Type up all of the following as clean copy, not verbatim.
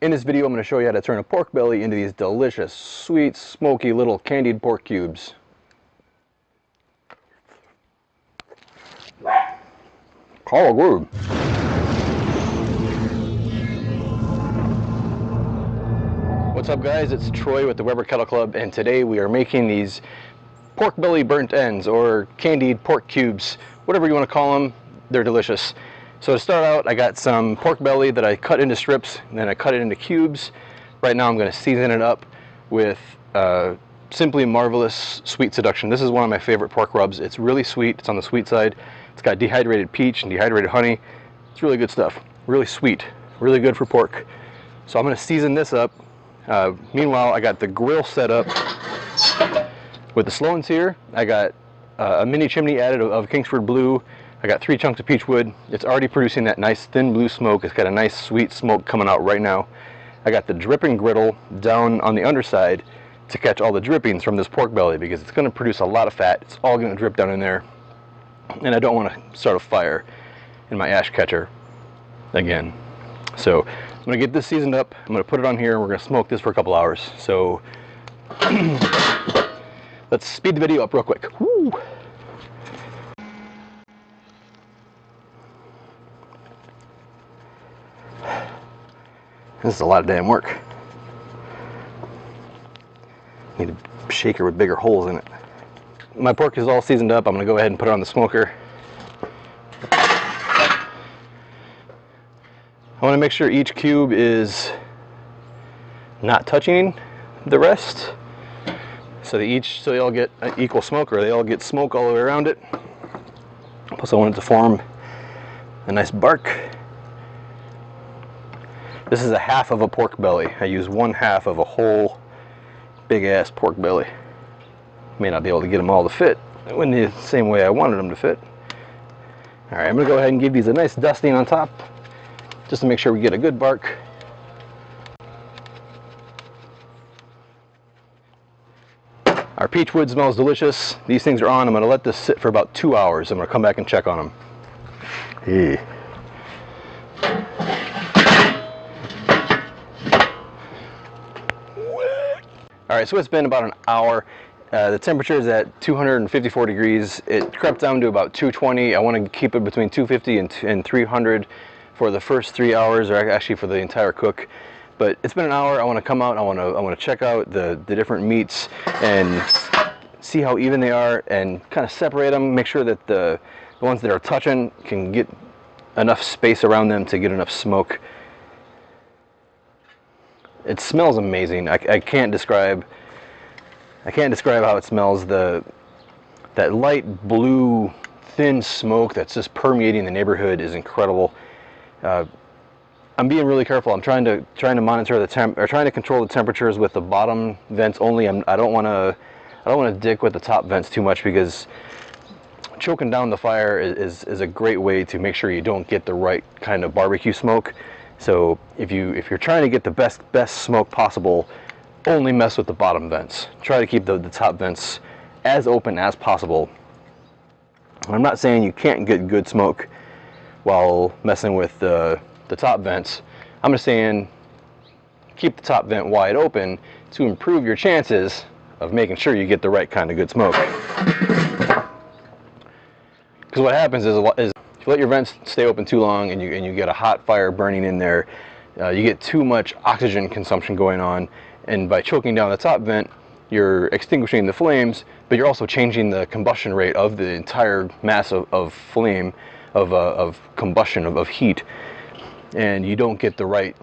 In this video, I'm going to show you how to turn a pork belly into these delicious, sweet, smoky little candied pork cubes. Call good. What's up, guys? It's Troy with the Weber Kettle Club, and today we are making these pork belly burnt ends, or candied pork cubes, whatever you want to call them. They're delicious. So to start out, I got some pork belly that I cut into strips, and then I cut it into cubes. Right now I'm going to season it up with Simply Marvelous Sweet Seduction. This is one of my favorite pork rubs. It's really sweet. It's on the sweet side. It's got dehydrated peach and dehydrated honey. It's really good stuff. Really sweet. Really good for pork. So I'm going to season this up. Meanwhile, I got the grill set up with the Slow'n'Sear. I got a mini chimney added of Kingsford Blue. I got 3 chunks of peach wood. It's already producing that nice thin blue smoke. It's got a nice sweet smoke coming out right now. I got the Drip'n Griddle down on the underside to catch all the drippings from this pork belly, because it's going to produce a lot of fat. It's all going to drip down in there, and I don't want to start a fire in my ash catcher again. So I'm going to get this seasoned up. I'm going to put it on here, and we're going to smoke this for a couple hours. So let's speed the video up real quick. Woo! This is a lot of damn work. Need a shaker with bigger holes in it. My pork is all seasoned up. I'm going to go ahead and put it on the smoker. I want to make sure each cube is not touching the rest, so they all get an equal smoke, or they all get smoke all the way around it. Plus I want it to form a nice bark. This is a half of a pork belly. I use 1/2 of a whole big ass pork belly. May not be able to get them all to fit in the same way I wanted them to fit. Alright, I'm going to go ahead and give these a nice dusting on top, just to make sure we get a good bark. Our peach wood smells delicious. These things are on. I'm going to let this sit for about 2 hours. I'm going to come back and check on them. Hey. Alright, so it's been about an hour. The temperature is at 254 degrees. It crept down to about 220. I want to keep it between 250 and 300 for the first 3 hours, or actually for the entire cook. But it's been an hour. I want to come out. I want to check out the different meats and see how even they are, and kind of separate them. Make sure that the ones that are touching can get enough space around them to get enough smoke. It smells amazing. I can't describe how it smells. That light blue thin smoke that's just permeating the neighborhood is incredible. I'm being really careful. I'm trying to monitor the trying to control the temperatures with the bottom vents only. I don't want to dick with the top vents too much, because choking down the fire is a great way to make sure you don't get the right kind of barbecue smoke. So if you're trying to get the best smoke possible, only mess with the bottom vents. Try to keep the top vents as open as possible. I'm not saying you can't get good smoke while messing with the top vents. I'm just saying keep the top vent wide open to improve your chances of making sure you get the right kind of good smoke. Because what happens is if you let your vents stay open too long and you get a hot fire burning in there, you get too much oxygen consumption going on, and by choking down the top vent, you're extinguishing the flames, but you're also changing the combustion rate of the entire mass of flame, of combustion, of heat, and you don't get the right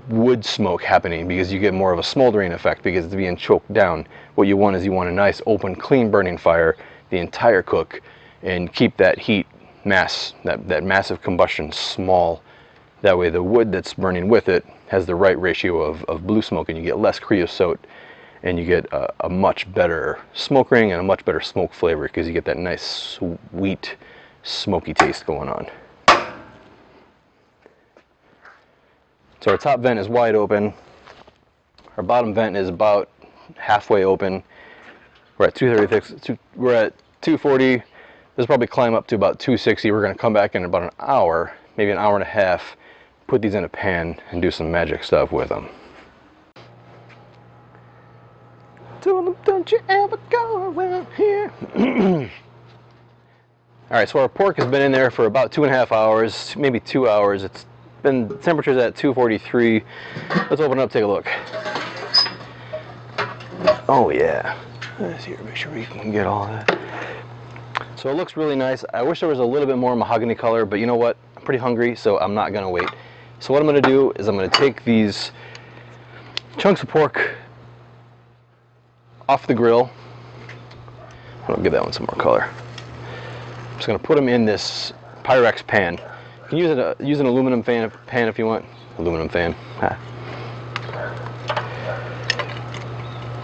wood smoke happening, because you get more of a smoldering effect because it's being choked down. What you want is a nice open, clean burning fire the entire cook, and keep that heat mass, that massive combustion, small. That way the wood that's burning with it has the right ratio of blue smoke, and you get less creosote, and you get a much better smoke ring and a much better smoke flavor, because you get that nice sweet smoky taste going on. So our top vent is wide open. Our bottom vent is about halfway open. We're at 236. We're at 240. This will probably climb up to about 260. We're going to come back in about an hour, maybe an hour and a half, put these in a pan and do some magic stuff with them. Don't you ever go around here. Alright, so our pork has been in there for about 2.5 hours, maybe 2 hours. It's been, the temperature's at 243. Let's open it up, take a look. Oh yeah. Let's here, make sure we can get all that. So it looks really nice. I wish there was a little bit more mahogany color, but you know what? I'm pretty hungry, so I'm not gonna wait. So what I'm gonna do is I'm gonna take these chunks of pork off the grill. I'll give that one some more color. I'm just gonna put them in this Pyrex pan. You can use an aluminum pan if you want. Aluminum fan.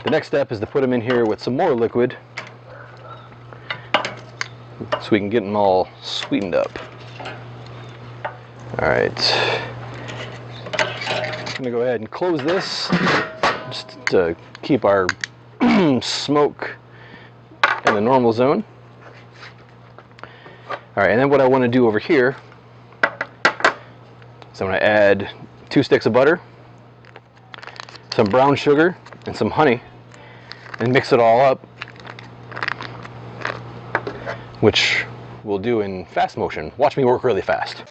The next step is to put them in here with some more liquid so we can get them all sweetened up. All right. I'm gonna go ahead and close this just to keep our smoke in the normal zone. All right, and then what I want to do over here is I'm going to add 2 sticks of butter, some brown sugar, and some honey, and mix it all up, which we'll do in fast motion. Watch me work really fast.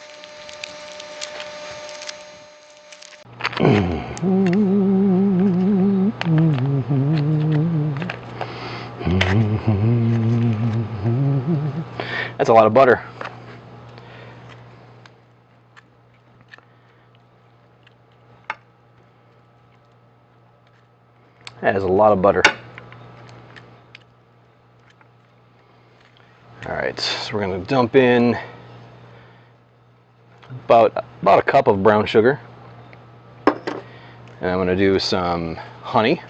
That's a lot of butter. That is a lot of butter. All right, so we're going to dump in about a cup of brown sugar, and I'm going to do some honey.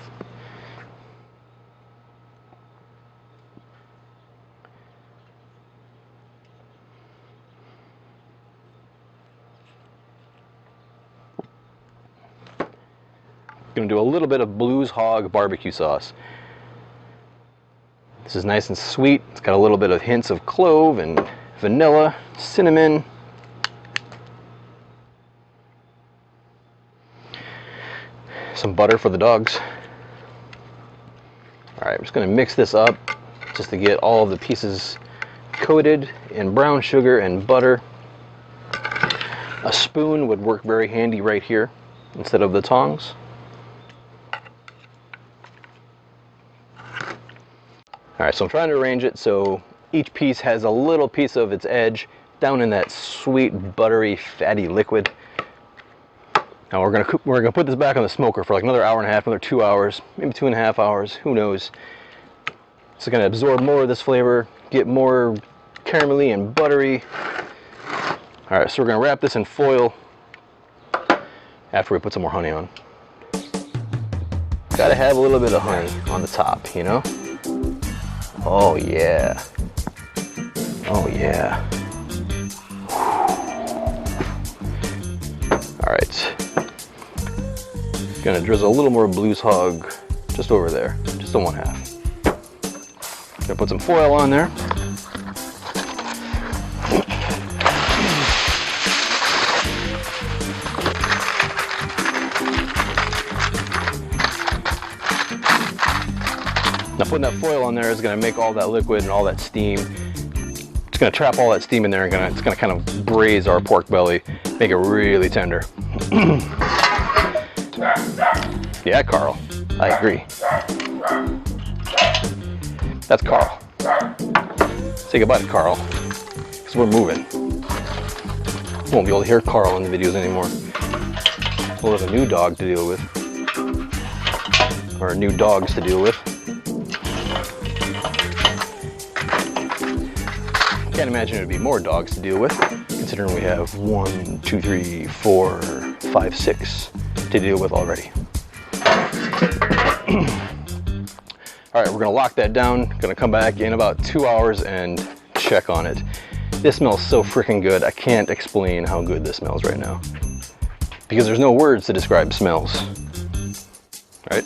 Going to do a little bit of Blues Hog barbecue sauce. This is nice and sweet. It's got a little bit of hints of clove and vanilla, cinnamon. Some butter for the dogs. All right, I'm just going to mix this up just to get all of the pieces coated in brown sugar and butter. A spoon would work very handy right here instead of the tongs. All right, so I'm trying to arrange it so each piece has a little piece of its edge down in that sweet, buttery, fatty liquid. Now we're gonna put this back on the smoker for like another hour and a half, another 2 hours, maybe 2.5 hours, who knows. It's gonna absorb more of this flavor, get more caramelly and buttery. All right, so we're gonna wrap this in foil after we put some more honey on. Gotta have a little bit of honey on the top, you know? Oh yeah. Oh yeah. All right. Gonna drizzle a little more Blues Hog just over there, just on 1/2. Gonna put some foil on there. Now putting that foil on there is going to make all that liquid and all that steam, it's going to trap all that steam in there and it's going to kind of braise our pork belly, make it really tender. Yeah, Carl, I agree. That's Carl. Say goodbye to Carl, because we're moving. You won't be able to hear Carl in the videos anymore. We'll have a new dog to deal with, or new dogs to deal with. Can't imagine it would be more dogs to deal with, considering we have 1, 2, 3, 4, 5, 6 to deal with already. All right, we're gonna lock that down. Gonna come back in about 2 hours and check on it. This smells so freaking good. I can't explain how good this smells right now, because there's no words to describe smells, right?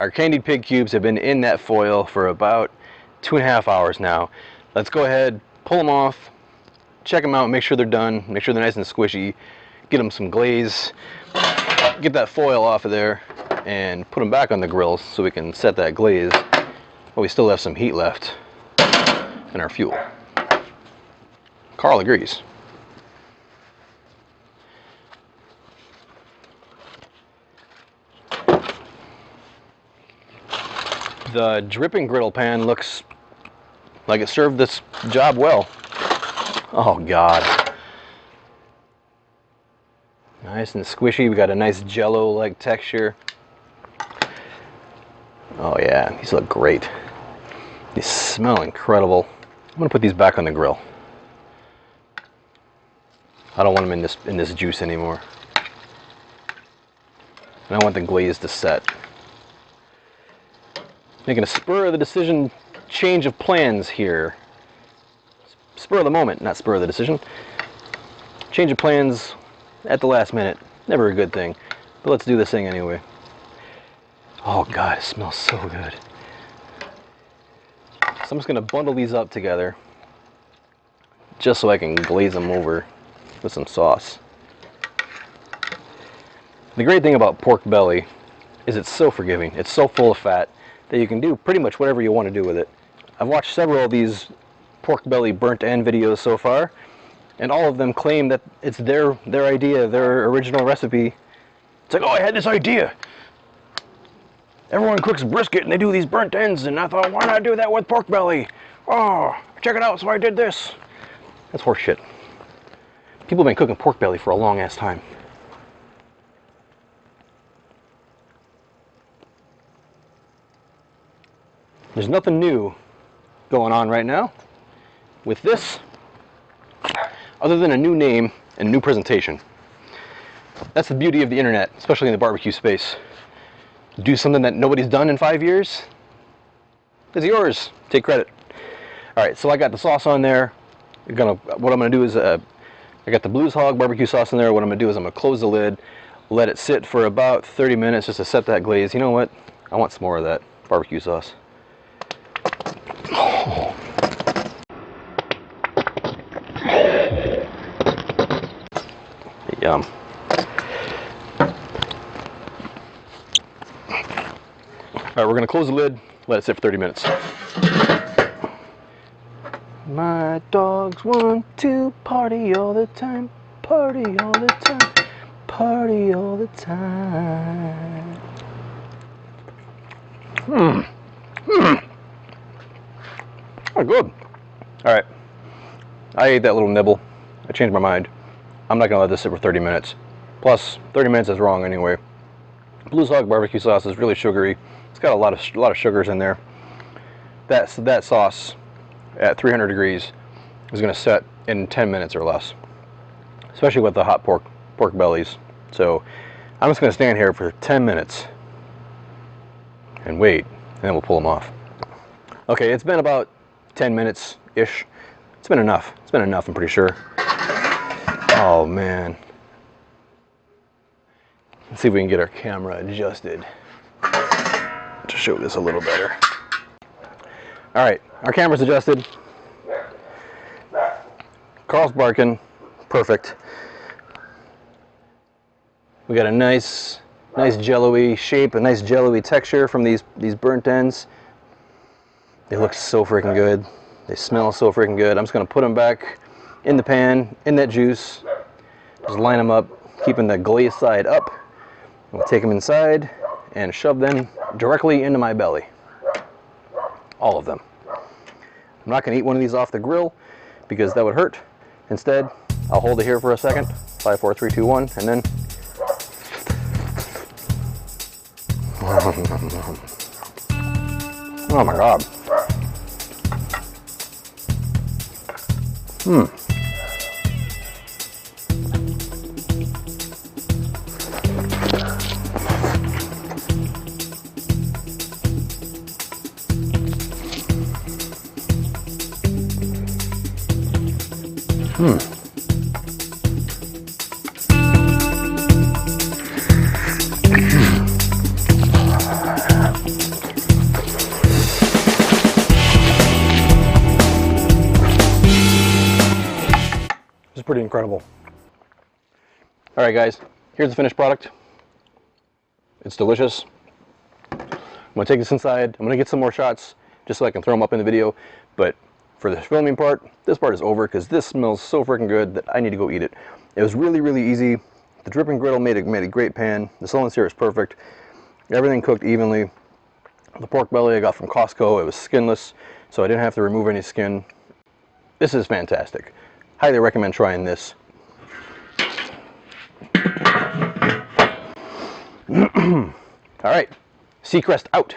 Our candied pig cubes have been in that foil for about 2.5 hours now. Let's go ahead, pull them off, check them out, make sure they're done, make sure they're nice and squishy, get them some glaze, get that foil off of there, and put them back on the grill so we can set that glaze, but we still have some heat left in our fuel. Carl agrees. The Drip'n Griddle pan looks like it served this job well. Oh God. Nice and squishy. We got a nice jello-like texture. Oh yeah, these look great. These smell incredible. I'm gonna put these back on the grill. I don't want them in this juice anymore. And I want the glaze to set. Making a spur of the decision change of plans here. Spur of the moment, not spur of the decision. Change of plans at the last minute. Never a good thing. But let's do this thing anyway. Oh God, it smells so good. So I'm just gonna bundle these up together just so I can glaze them over with some sauce. The great thing about pork belly is it's so forgiving. It's so full of fat that you can do pretty much whatever you want to do with it. I've watched several of these pork belly burnt end videos so far, and all of them claim that it's their idea, their original recipe. It's like, oh, I had this idea. Everyone cooks brisket and they do these burnt ends, and I thought, why not do that with pork belly? Oh, check it out, so I did this. That's horse shit. People have been cooking pork belly for a long ass time. There's nothing new going on right now with this, other than a new name and new presentation. That's the beauty of the internet, especially in the barbecue space. Do something that nobody's done in 5 years, it's yours. Take credit. All right, so I got the sauce on there. What I'm gonna do is, I got the Blues Hog barbecue sauce in there. What I'm gonna do is I'm gonna close the lid, let it sit for about 30 minutes just to set that glaze. You know what? I want some more of that barbecue sauce. Oh. Yum. All right, we're gonna close the lid, let it sit for 30 minutes. My dogs want to party all the time, party all the time, party all the time. Oh, good. All right, I ate that little nibble. I changed my mind. I'm not gonna let this sit for 30 minutes. Plus, 30 minutes is wrong anyway. Blues Hog barbecue sauce is really sugary. It's got a lot of sugars in there. That sauce at 300 degrees is going to set in 10 minutes or less, especially with the hot pork bellies. So I'm just going to stand here for 10 minutes and wait, and then we'll pull them off. Okay, it's been about 10 minutes ish. It's been enough. It's been enough, I'm pretty sure. Oh man, let's see if we can get our camera adjusted to show this a little better. All right, our camera's adjusted. Carl's barking, perfect. We got a nice jello-y shape, a nice jello-y texture from these burnt ends. They look so freaking good. They smell so freaking good. I'm just gonna put them back in the pan, in that juice. Just line them up, keeping the glaze side up. We'll take them inside and shove them directly into my belly. All of them. I'm not going to eat one of these off the grill because that would hurt. Instead, I'll hold it here for a second. 5, 4, 3, 2, 1, and then. Oh my God. pretty incredible. All right, guys, here's the finished product. It's delicious. I'm gonna take this inside. I'm gonna get some more shots just so I can throw them up in the video. But for the filming part, this part is over because this smells so freaking good that I need to go eat it. It was really, really easy. The Drip'n Griddle made a great pan. The Slow'n'Sear is perfect. Everything cooked evenly. The pork belly I got from Costco. It was skinless, so I didn't have to remove any skin. This is fantastic. Highly recommend trying this. All right, Seacrest out.